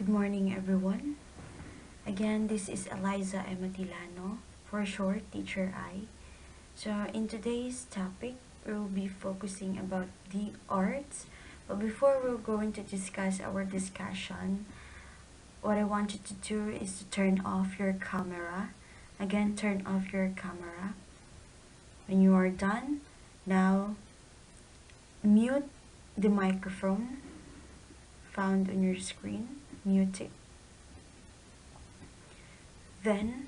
Good morning, everyone. Again, this is Eliza Ematilano, for short, Teacher I. So, in today's topic, we'll be focusing about the arts. But before we're going to discuss our discussion, what I want you to do is to turn off your camera. Again, turn off your camera. When you are done, now mute the microphone found on your screen. Mute it. Then,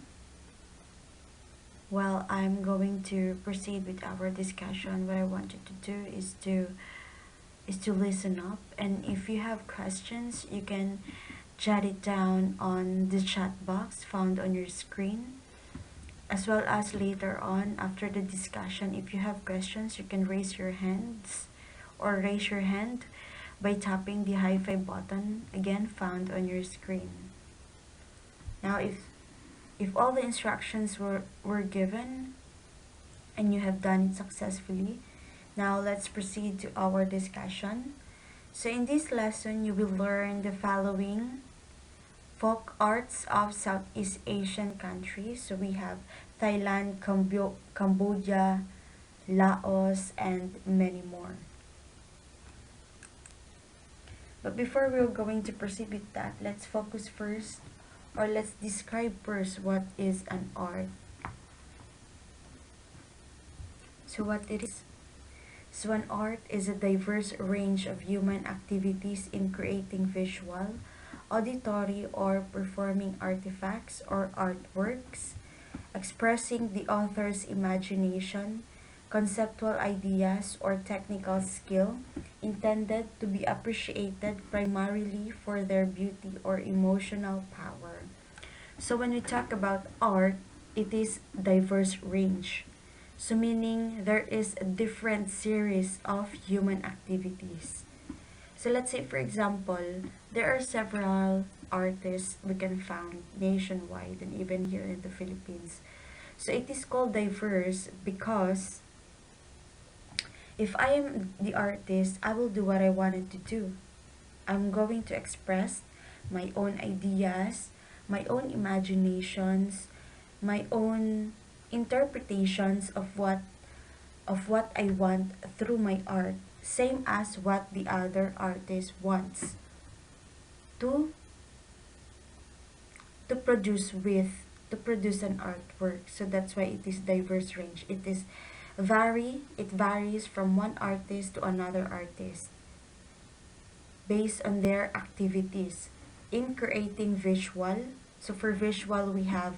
while I'm going to proceed with our discussion, what I want you to do is to listen up, and if you have questions, you can jot it down on the chat box found on your screen, as well as later on after the discussion. If you have questions, you can raise your hands or raise your hand by tapping the hi-fi button again found on your screen. Now, if all the instructions were given and you have done it successfully, now let's proceed to our discussion. So in this lesson, you will learn the following folk arts of Southeast Asian countries. So we have Thailand, Cambodia, Laos, and many more. But before we're going to proceed with that, let's focus first, or let's describe first what is an art. So what it is? So an art is a diverse range of human activities in creating visual, auditory, or performing artifacts or artworks, expressing the author's imagination, conceptual ideas, or technical skill, intended to be appreciated primarily for their beauty or emotional power. So when we talk about art, it is diverse range. So meaning there is a different series of human activities. So let's say, for example, there are several artists we can find nationwide and even here in the Philippines. So it is called diverse because if I am the artist, I will do what I wanted to do. I'm going to express my own ideas, my own imaginations, my own interpretations of what I want through my art, same as what the other artist wants to produce an artwork. So that's why it is diverse range. It varies from one artist to another artist based on their activities in creating visual. So for visual, we have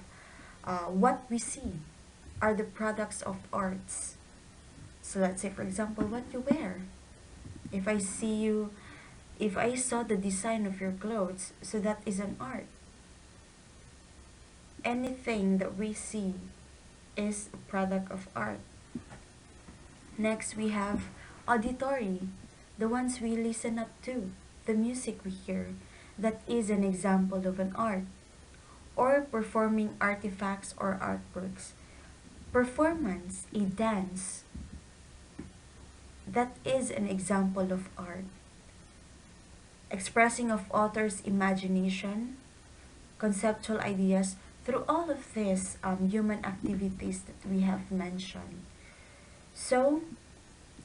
what we see are the products of arts. So let's say, for example, what you wear. If I saw the design of your clothes, so that is an art. Anything that we see is a product of art. Next, we have auditory, the ones we listen up to, the music we hear. That is an example of an art. Or performing artifacts or artworks. Performance, a dance. That is an example of art. Expressing of author's imagination, conceptual ideas, through all of these human activities that we have mentioned. So,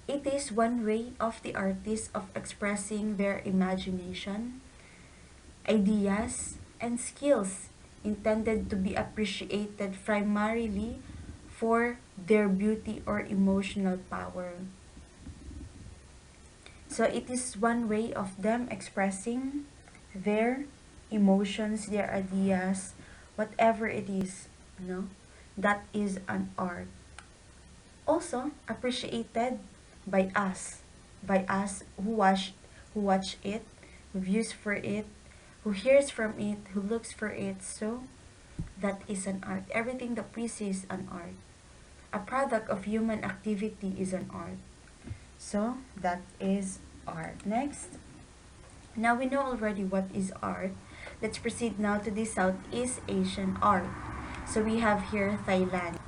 it is one way of the artist of expressing their imagination, ideas, and skills intended to be appreciated primarily for their beauty or emotional power. So it is one way of them expressing their emotions, their ideas, whatever it is, that is an art. Also appreciated by us who watch it, who views for it, who hears from it, who looks for it. So that is an art. Everything that we see is an art. A product of human activity is an art. So that is art. Next, now we know already what is art. Let's proceed now to the Southeast Asian art. So we have here Thailand.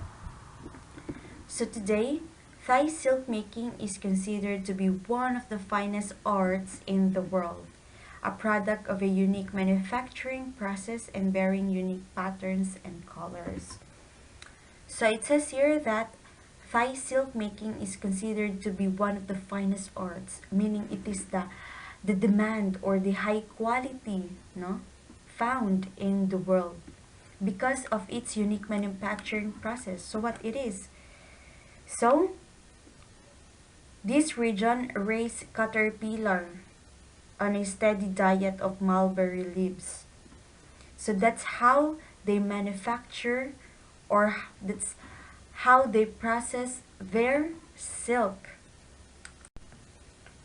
So today, Thai silk making is considered to be one of the finest arts in the world. a product of a unique manufacturing process and bearing unique patterns and colors. So it says here that Thai silk making is considered to be one of the finest arts, meaning it is the demand or the high quality, no, found in the world because of its unique manufacturing process. So what it is? So this region raised caterpillar on a steady diet of mulberry leaves. So that's how they manufacture, or that's how they process their silk.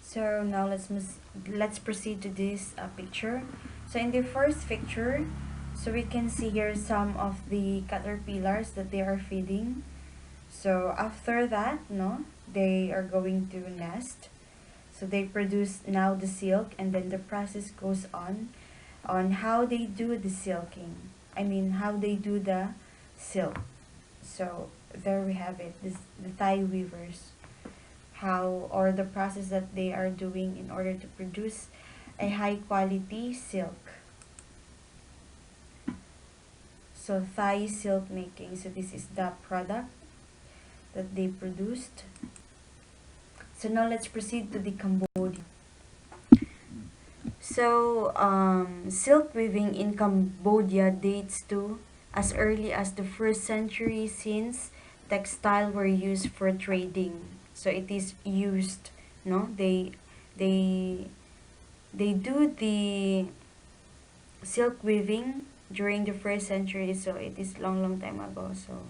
So now let's proceed to this picture. So in the first picture, so we can see here some of the caterpillars that they are feeding. So after that, no, they are going to nest. So they produce now the silk, and then the process goes on how they do the silking. I mean how they do the silk. So there we have it. The Thai weavers, how, or the process that they are doing in order to produce a high quality silk. So Thai silk making. So this is the product that they produced. So now let's proceed to the Cambodia. So silk weaving in Cambodia dates to as early as the 1st century, since textile were used for trading. So it is used, no? They they do the silk weaving during the 1st century, so it is long time ago. So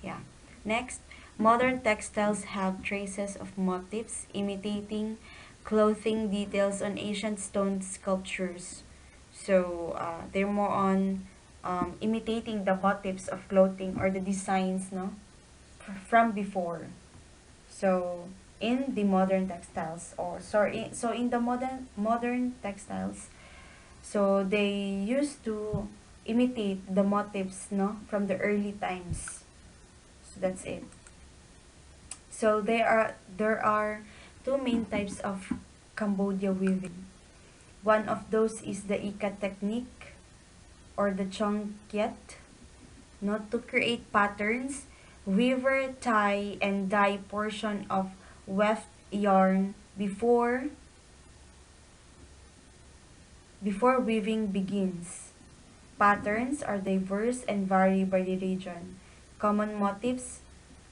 yeah. Next, modern textiles have traces of motifs imitating clothing details on ancient stone sculptures. So they're more on imitating the motifs of clothing or the designs, no, from before. So in the modern textiles, or sorry, so in the modern textiles, so they used to imitate the motifs, no, from the early times. So that's it. So there are two main types of Cambodia weaving. One of those is the ikat technique or the chongkiet, not to create patterns. Weaver tie and dye portion of weft yarn before weaving begins. Patterns are diverse and vary by the region. Common motifs: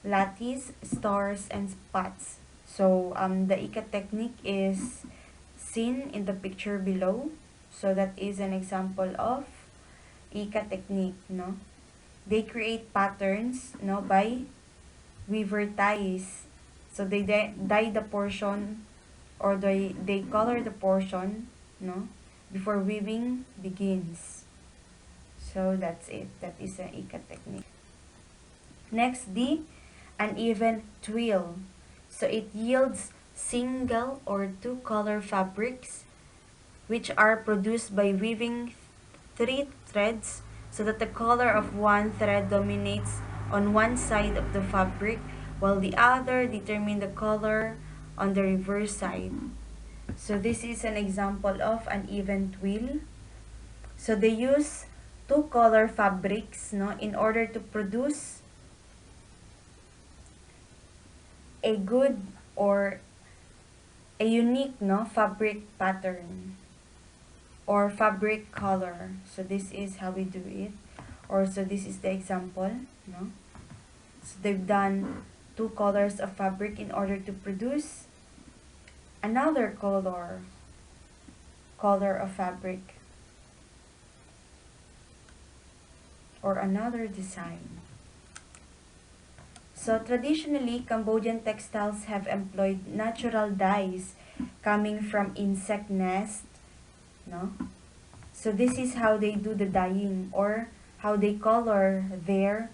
lattice, stars, and spots. So the ikat technique is seen in the picture below. So that is an example of ikat technique, no? They create patterns, no, by weaver ties. So they dye the portion, or they color the portion, no, before weaving begins. So that's it. That is an ikat technique. Next, the uneven twill. So it yields single or two color fabrics which are produced by weaving three threads, so that the color of one thread dominates on one side of the fabric while the other determine the color on the reverse side. So this is an example of an even twill. So they use two color fabrics, no, in order to produce a good or a unique, no, fabric pattern or fabric color. So this is how we do it, or so this is the example, no. So they've done two colors of fabric in order to produce another color of fabric or another design. So traditionally, Cambodian textiles have employed natural dyes coming from insect nests, no? So this is how they do the dyeing, or how they color their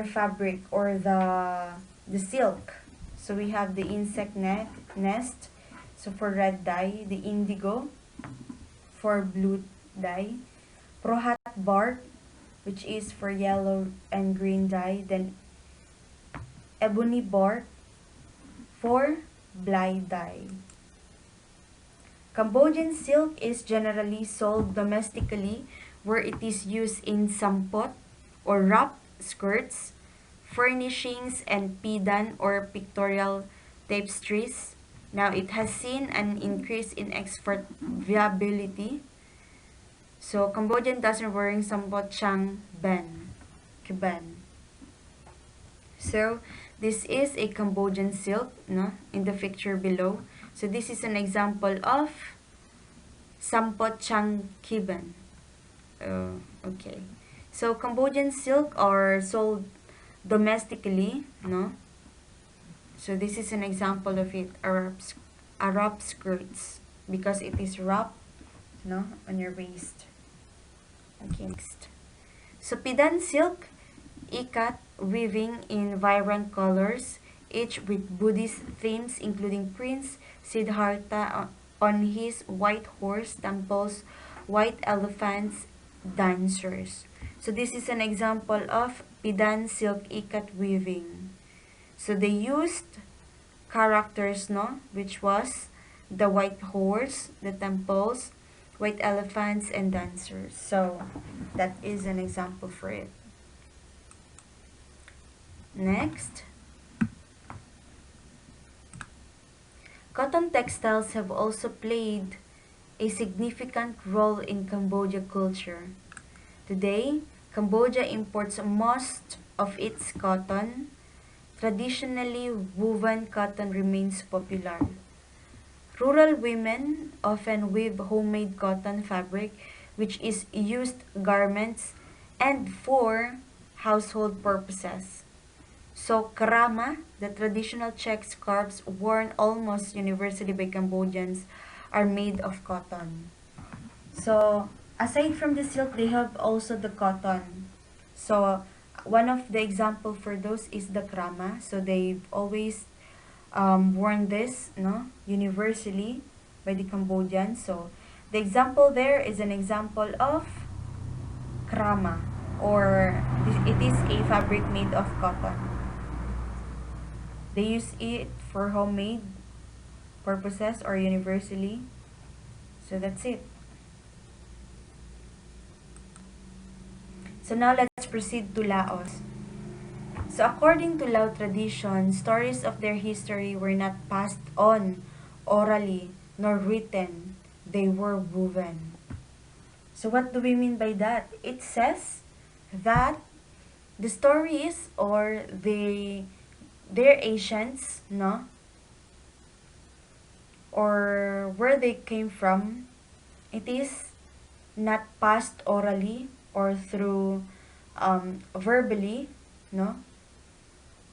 fabric or the silk. So we have the insect nest, so for red dye, the indigo for blue dye, prohat bark, which is for yellow and green dye, then ebony bark for black dye. Cambodian silk is generally sold domestically where it is used in sampot or wrap skirts, furnishings, and pidan or pictorial tapestries. Now it has seen an increase in export viability. So Cambodian doesn't wearing sampot chang ben, kiban. So this is a Cambodian silk, no, in the picture below. So this is an example of sampot chang kiban. Okay. So Cambodian silk are sold domestically, no? So this is an example of it, Arab skirts, because it is wrapped, no, on your waist. Okay, next. So Pidan silk, ikat, weaving in vibrant colors, each with Buddhist themes including Prince Siddhartha on his white horse, temples, white elephants, dancers. So this is an example of Pidan silk ikat weaving. So they used characters, no, which was the white horse, the temples, white elephants, and dancers. So that is an example for it. Next, cotton textiles have also played a significant role in Cambodia culture. Today, Cambodia imports most of its cotton. Traditionally, woven cotton remains popular. Rural women often weave homemade cotton fabric, which is used garments and for household purposes. So krama, the traditional check scarves worn almost universally by Cambodians, are made of cotton. So aside from the silk, they have also the cotton. So one of the example for those is the krama. So they've always worn this, no, universally by the Cambodians. So the example there is an example of krama, or it is a fabric made of cotton. They use it for homemade purposes or universally. So that's it. So now let's proceed to Laos. So according to Lao tradition, stories of their history were not passed on orally nor written. They were woven. So what do we mean by that? It says that the stories or their ancients, no, or where they came from, it is not passed orally or through verbally, no,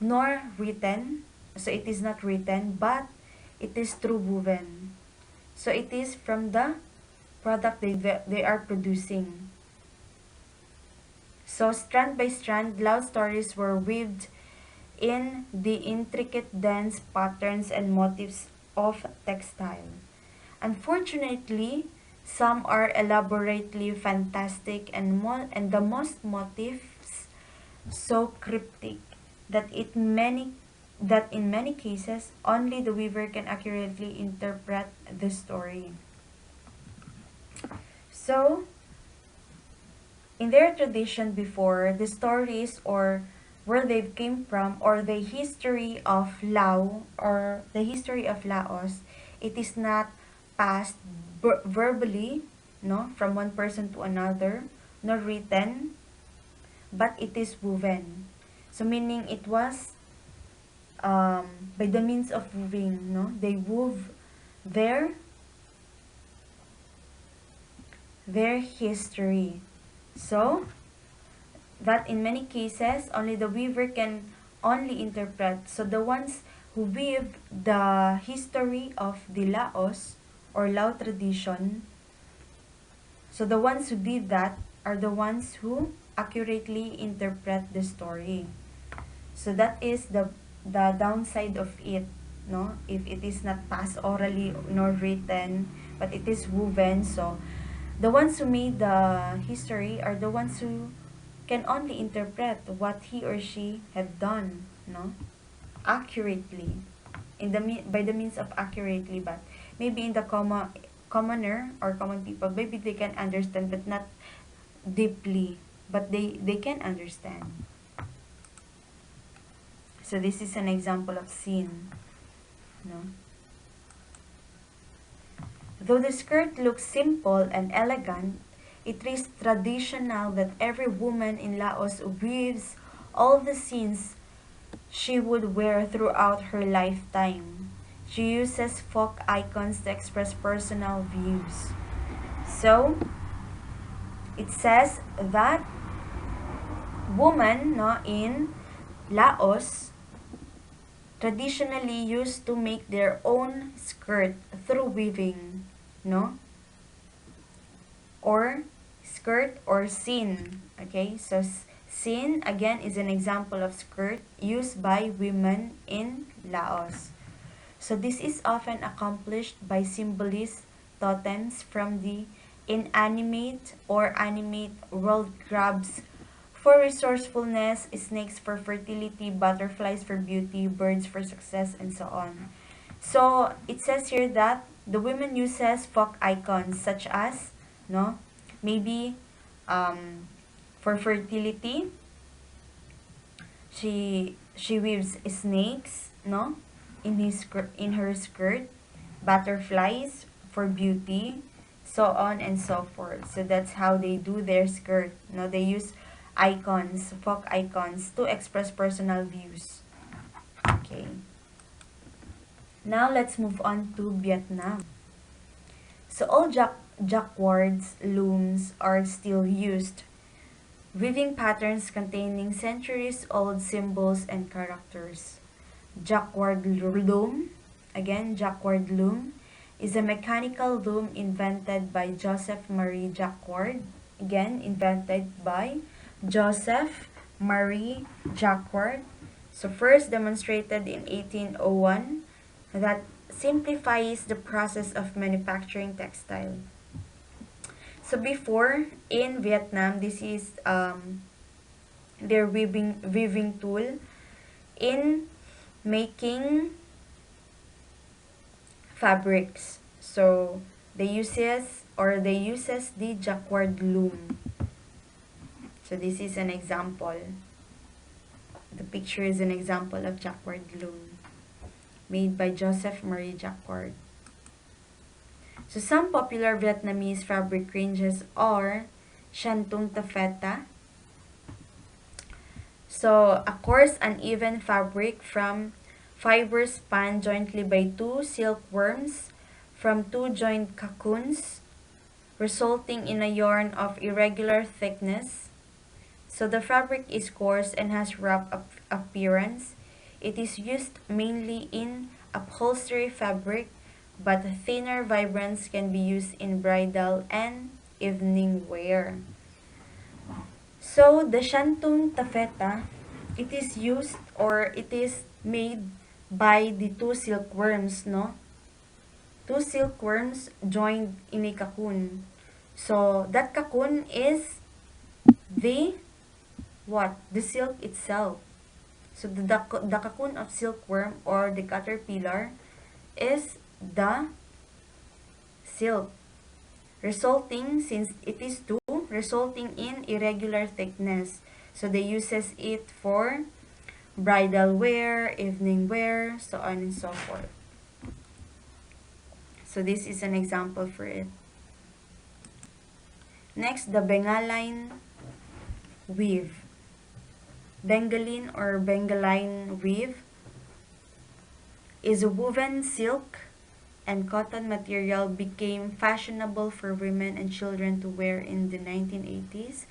nor written. So it is not written, but it is through woven. So it is from the product they are producing. So strand by strand, Lao stories were weaved in the intricate dense patterns and motifs of textile. Unfortunately, some are elaborately fantastic and the most motifs so cryptic that in many cases only the weaver can accurately interpret the story. So, in their tradition before, the stories or where they came from or the history of Lao or the history of Laos, it is not passed verbally, no, from one person to another, nor written, but it is woven. So meaning it was by the means of weaving, no, they wove their history. So that in many cases only the weaver can only interpret. So the ones who weave the history of the Laos or Lao tradition, so the ones who did that are the ones who accurately interpret the story. So that is the downside of it, no, if it is not passed orally nor written but it is woven. So the ones who made the history are the ones who can only interpret what he or she had done, no, accurately, by the means of accurately, but maybe in the commoner or common people, maybe they can understand, but not deeply, but they can understand. So this is an example of sin, no? Though the skirt looks simple and elegant, it is traditional that every woman in Laos weaves all the scenes she would wear throughout her lifetime. She uses folk icons to express personal views. So, it says that women, no, in Laos traditionally used to make their own skirt through weaving, no? Or skirt or sin. Okay, so sin again is an example of skirt used by women in Laos. So this is often accomplished by symbolist totems from the inanimate or animate world. Crabs for resourcefulness, snakes for fertility, butterflies for beauty, birds for success, and so on. So it says here that the women uses folk icons such as, no, maybe for fertility, she weaves snakes, no, in her skirt, butterflies for beauty, so on and so forth. So that's how they do their skirt. No, they use icons, folk icons, to express personal views. Okay. Now let's move on to Vietnam. So all jacquards looms are still used, weaving patterns containing centuries-old symbols and characters. Jacquard loom, again jacquard loom, is a mechanical loom invented by Joseph Marie Jacquard. Again, invented by Joseph Marie Jacquard. So first demonstrated in 1801, that simplifies the process of manufacturing textile. So before, in Vietnam, this is their weaving tool in making fabrics. So they uses the jacquard loom. So this is an example. The picture is an example of jacquard loom made by Joseph Marie Jacquard. So some popular Vietnamese fabric ranges are Shantung Taffeta. So a coarse uneven fabric from fibers spun jointly by two silkworms from two joined cocoons, resulting in a yarn of irregular thickness. So the fabric is coarse and has rough appearance. It is used mainly in upholstery fabric, but thinner vibrants can be used in bridal and evening wear. So the Shantung Taffeta, it is used or it is made by the two silkworms, no? Two silkworms joined in a cocoon. So that cocoon is the what? The silk itself. So the cocoon of silkworm or the caterpillar is the silk, resulting, since it is two, resulting in irregular thickness. So they uses it for bridal wear, evening wear, so on and so forth. So this is an example for it. Next, the Bengaline weave. Bengaline or Bengaline weave is a woven silk and cotton material became fashionable for women and children to wear in the 1980s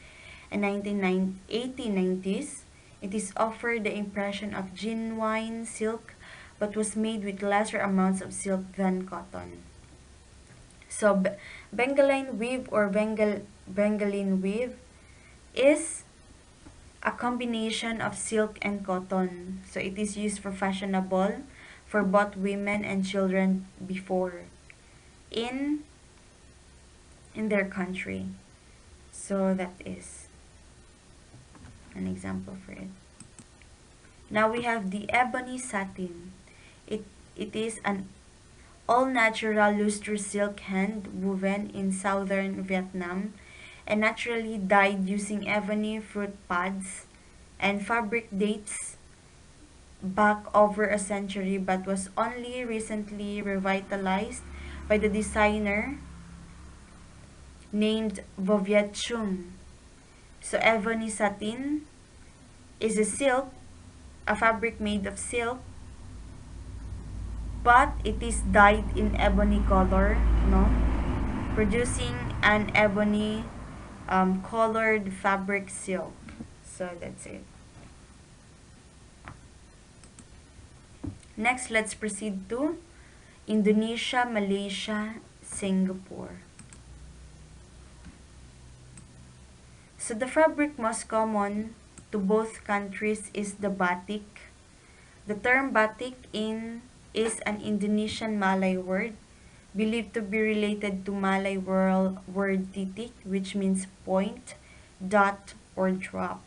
and 1890s. It is offered the impression of genuine silk but was made with lesser amounts of silk than cotton. So Bengaline weave or Bengaline weave is a combination of silk and cotton. So it is used for fashionable for both women and children before in their country. So that is an example for it. Now we have the ebony satin. It is an all natural lustre silk hand woven in southern Vietnam and naturally dyed using ebony fruit pods, and fabric dates back over a century but was only recently revitalized by the designer named Viet Chung. So ebony satin is a fabric made of silk, but it is dyed in ebony color, no? Producing an ebony colored fabric silk. So that's it. Next, let's proceed to Indonesia, Malaysia, Singapore. So the fabric most common to both countries is the batik. The term batik is an Indonesian Malay word believed to be related to Malay word titik, which means point, dot, or drop.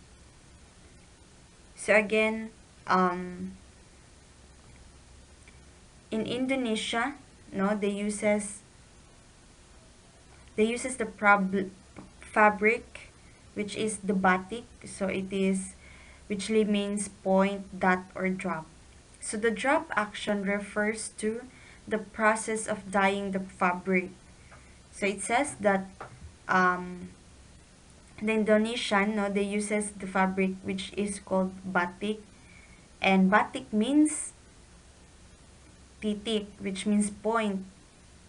So again, in Indonesia, no, they uses the fabric, which is the batik. So it is, which means point, dot, or drop. So the drop action refers to the process of dyeing the fabric. So it says that the Indonesian, no, they uses the fabric which is called batik, and batik means titik, which means point.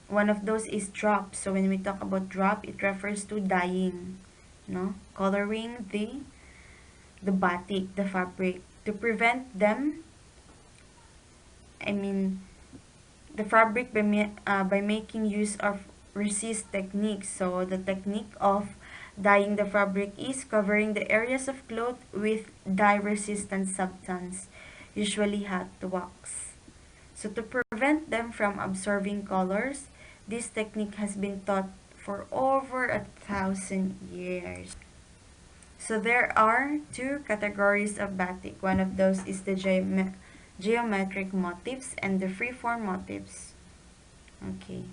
One of those is drop. So when we talk about drop, it refers to dyeing, no, coloring the batik, the fabric, to prevent them. The fabric by making use of resist techniques. So the technique of dyeing the fabric is covering the areas of cloth with dye-resistant substance, usually hot wax. So to prevent them from absorbing colors, this technique has been taught for over 1,000 years. So there are two categories of batik. One of those is the geometric motifs and the freeform motifs. Okay.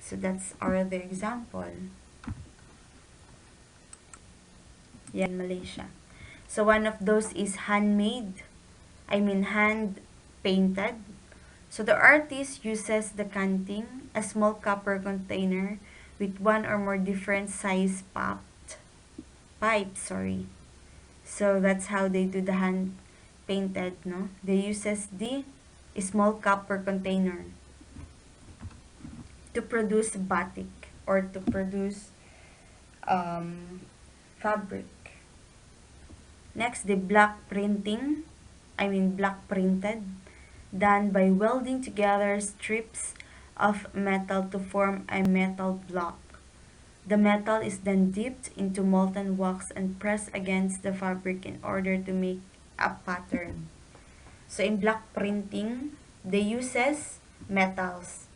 So that's our the example. Yeah, in Malaysia. So one of those is hand painted. So the artist uses the canting, a small copper container with one or more different size pipes. So that's how they do the hand painted, no? They uses the small copper container to produce batik or to produce fabric. Next, the block printed, done by welding together strips of metal to form a metal block. The metal is then dipped into molten wax and pressed against the fabric in order to make a pattern. So in block printing, they uses metals.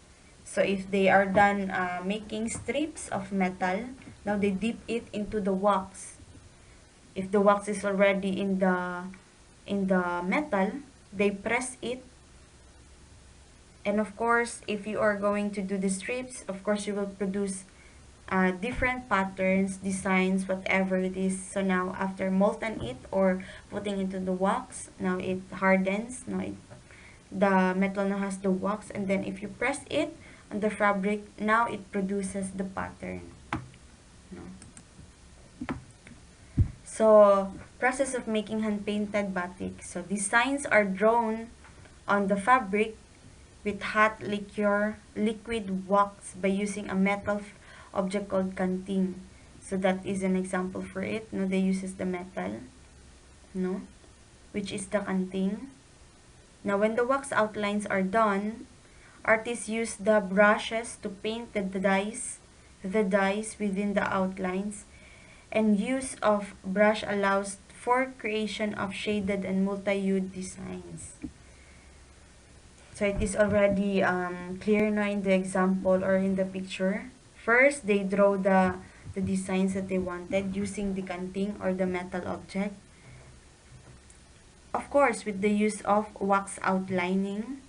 So if they are done making strips of metal, now they dip it into the wax. If the wax is already in the metal, they press it. And of course, if you are going to do the strips, of course you will produce different patterns, designs, whatever it is. So now after molten it or putting into the wax, now it hardens. The metal now has the wax, and then if you press it on the fabric, now it produces the pattern. No? So process of making hand painted batik. So designs are drawn on the fabric with hot liquid wax by using a metal object called canting. So that is an example for it. No, they uses the metal, no, which is the canting. Now when the wax outlines are done, artists use the brushes to paint the dyes within the outlines, and use of brush allows for creation of shaded and multi-hued designs. So it is already clear now in the example or in the picture. First, they draw the designs that they wanted using the canting or the metal object. Of course, with the use of wax outlining.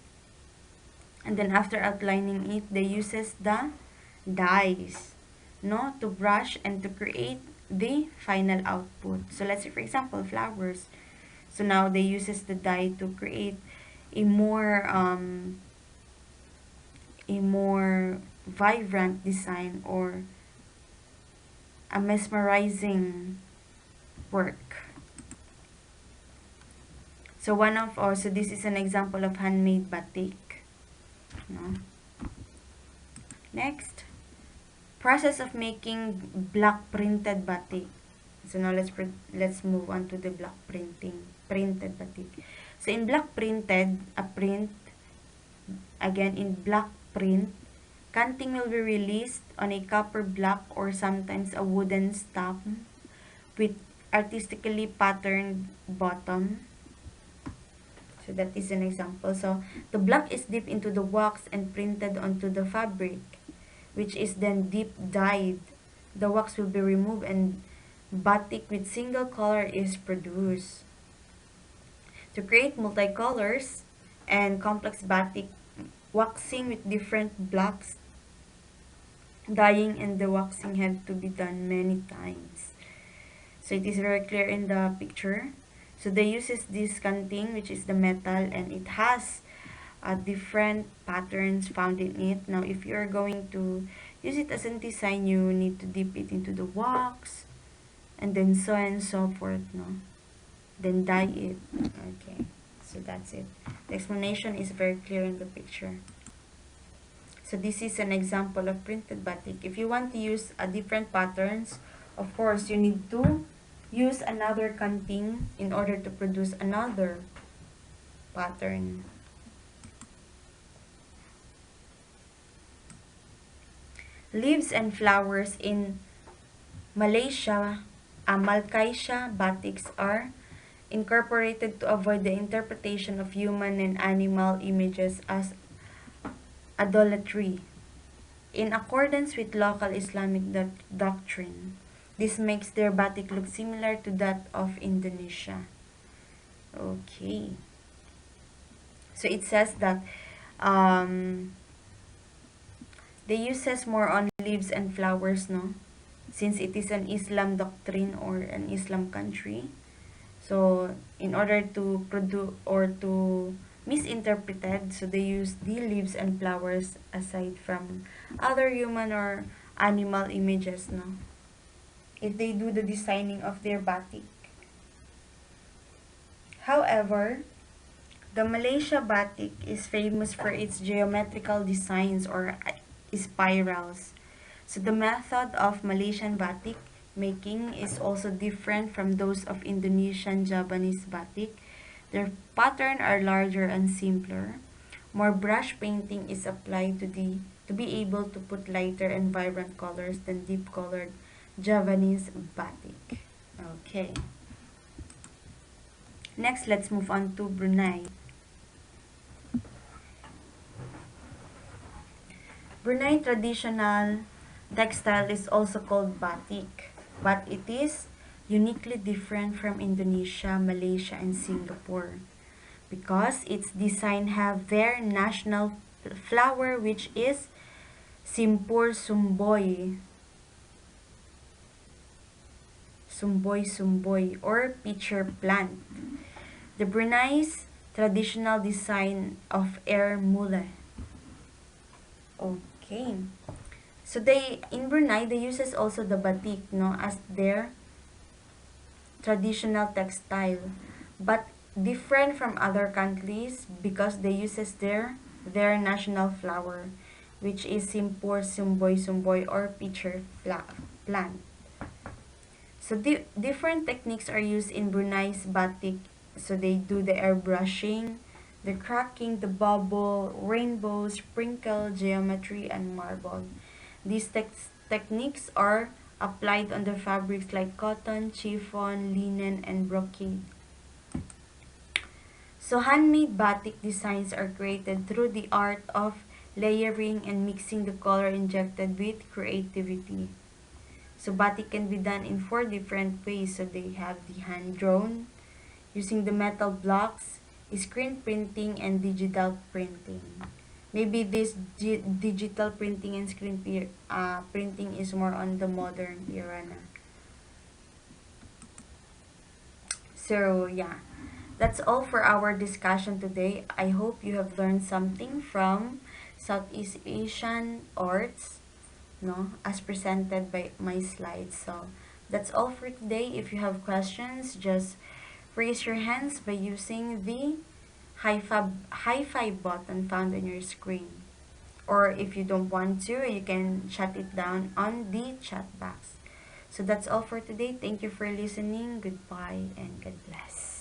And then after outlining it, they uses the dyes, no, to brush and to create the final output. So let's say for example flowers. So now they uses the dye to create a more vibrant design or a mesmerizing work. So so this is an example of handmade batik. No? Next, process of making block printed batik. So now let's move on to the block printed batik. So in block printed, in block print, canting will be released on a copper block or sometimes a wooden stamp with artistically patterned bottom. So that is an example. So the block is dipped into the wax and printed onto the fabric, which is then deep dyed. The wax will be removed and batik with single color is produced. To create multicolors and complex batik, waxing with different blocks, dyeing and the waxing have to be done many times. So it is very clear in the picture. So they uses this canting, which is the metal, and it has different patterns found in it. Now if you're going to use it as a design, you need to dip it into the wax and then so on and so forth, no? Then dye it. Okay, so that's it. The explanation is very clear in the picture. So this is an example of printed batik. If you want to use different patterns, of course you need to use another canting in order to produce another pattern. Leaves and flowers in Malaysia, Malkaisha batiks are incorporated to avoid the interpretation of human and animal images as idolatry. In accordance with local Islamic doctrine, this makes their batik look similar to that of Indonesia. Okay. So it says that they uses more on leaves and flowers, no? Since it is an Islam doctrine or an Islam country. So in order to produce or to misinterpreted, so they use the leaves and flowers aside from other human or animal images, no? If they do the designing of their batik. However, the Malaysia batik is famous for its geometrical designs or spirals. So the method of Malaysian batik making is also different from those of Indonesian Japanese batik. Their pattern are larger and simpler. More brush painting is applied to be able to put lighter and vibrant colors than deep colored Javanese batik. Okay. Next, let's move on to Brunei. Brunei traditional textile is also called batik, but it is uniquely different from Indonesia, Malaysia, and Singapore because its design have their national flower, which is Simpur Sumboy. Sumboy or pitcher plant. The Brunei's traditional design of air mule. Okay. So in Brunei they uses also the batik, no, as their traditional textile, but different from other countries because they uses their national flower, which is Simpur Sumboy or pitcher plant. So different techniques are used in Brunei's batik. So they do the airbrushing, the cracking, the bubble, rainbow, sprinkle, geometry, and marble. These techniques are applied on the fabrics like cotton, chiffon, linen, and brocade. So handmade batik designs are created through the art of layering and mixing the color injected with creativity. So batik can be done in 4 different ways. So they have the hand-drawn, using the metal blocks, screen printing, and digital printing. Maybe this digital printing and printing is more on the modern era na. So yeah, that's all for our discussion today. I hope you have learned something from Southeast Asian arts, no, as presented by my slides. So that's all for today. If you have questions, just raise your hands by using the high five button found on your screen. Or if you don't want to, you can chat it down on the chat box. So that's all for today. Thank you for listening. Goodbye and God bless.